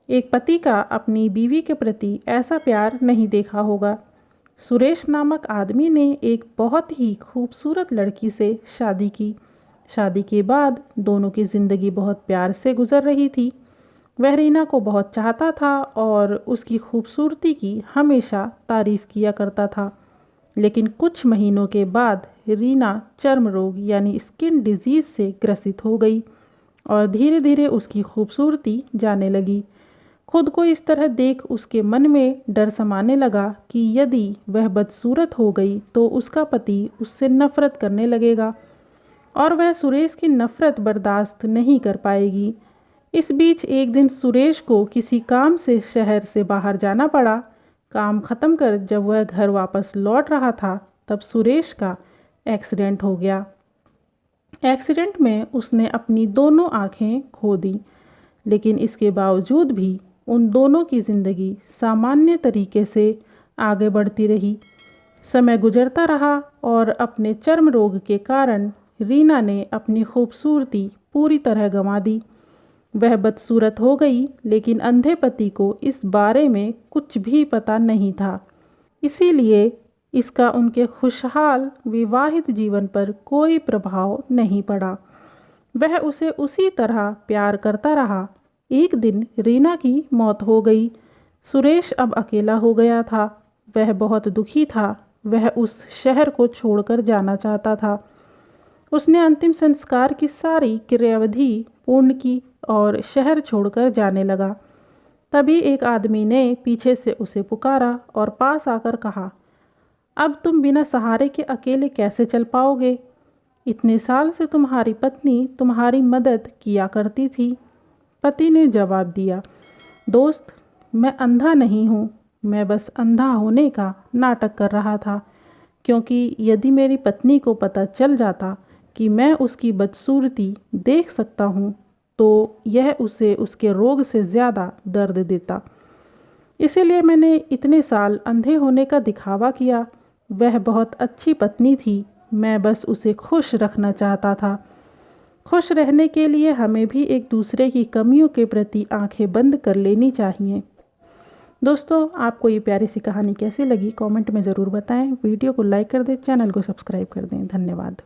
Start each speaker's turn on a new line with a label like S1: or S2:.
S1: एक पति का अपनी बीवी के प्रति ऐसा प्यार नहीं देखा होगा। सुरेश नामक आदमी ने एक बहुत ही खूबसूरत लड़की से शादी की। शादी के बाद दोनों की ज़िंदगी बहुत प्यार से गुजर रही थी। वह रीना को बहुत चाहता था और उसकी खूबसूरती की हमेशा तारीफ़ किया करता था। लेकिन कुछ महीनों के बाद रीना चर्म रोग यानी स्किन डिजीज़ से ग्रसित हो गई और धीरे धीरे उसकी खूबसूरती जाने लगी। खुद को इस तरह देख उसके मन में डर समाने लगा कि यदि वह बदसूरत हो गई तो उसका पति उससे नफ़रत करने लगेगा और वह सुरेश की नफ़रत बर्दाश्त नहीं कर पाएगी। इस बीच एक दिन सुरेश को किसी काम से शहर से बाहर जाना पड़ा। काम ख़त्म कर जब वह घर वापस लौट रहा था तब सुरेश का एक्सीडेंट हो गया। एक्सीडेंट में उसने अपनी दोनों आँखें खो दी, लेकिन इसके बावजूद भी उन दोनों की ज़िंदगी सामान्य तरीके से आगे बढ़ती रही। समय गुजरता रहा और अपने चर्म रोग के कारण रीना ने अपनी खूबसूरती पूरी तरह गंवा दी। वह बदसूरत हो गई, लेकिन अंधे पति को इस बारे में कुछ भी पता नहीं था। इसीलिए इसका उनके खुशहाल विवाहित जीवन पर कोई प्रभाव नहीं पड़ा। वह उसे उसी तरह प्यार करता रहा। एक दिन रीना की मौत हो गई। सुरेश अब अकेला हो गया था। वह बहुत दुखी था। वह उस शहर को छोड़कर जाना चाहता था। उसने अंतिम संस्कार की सारी क्रियाविधि पूर्ण की और शहर छोड़कर जाने लगा। तभी एक आदमी ने पीछे से उसे पुकारा और पास आकर कहा, अब तुम बिना सहारे के अकेले कैसे चल पाओगे? इतने साल से तुम्हारी पत्नी तुम्हारी मदद किया करती थी। पति ने जवाब दिया, दोस्त, मैं अंधा नहीं हूँ, मैं बस अंधा होने का नाटक कर रहा था, क्योंकि यदि मेरी पत्नी को पता चल जाता कि मैं उसकी बदसूरती देख सकता हूँ तो यह उसे उसके रोग से ज़्यादा दर्द देता। इसीलिए मैंने इतने साल अंधे होने का दिखावा किया। वह बहुत अच्छी पत्नी थी, मैं बस उसे खुश रखना चाहता था। खुश रहने के लिए हमें भी एक दूसरे की कमियों के प्रति आंखें बंद कर लेनी चाहिए। दोस्तों, आपको ये प्यारी सी कहानी कैसी लगी कमेंट में ज़रूर बताएं। वीडियो को लाइक कर दें, चैनल को सब्सक्राइब कर दें। धन्यवाद।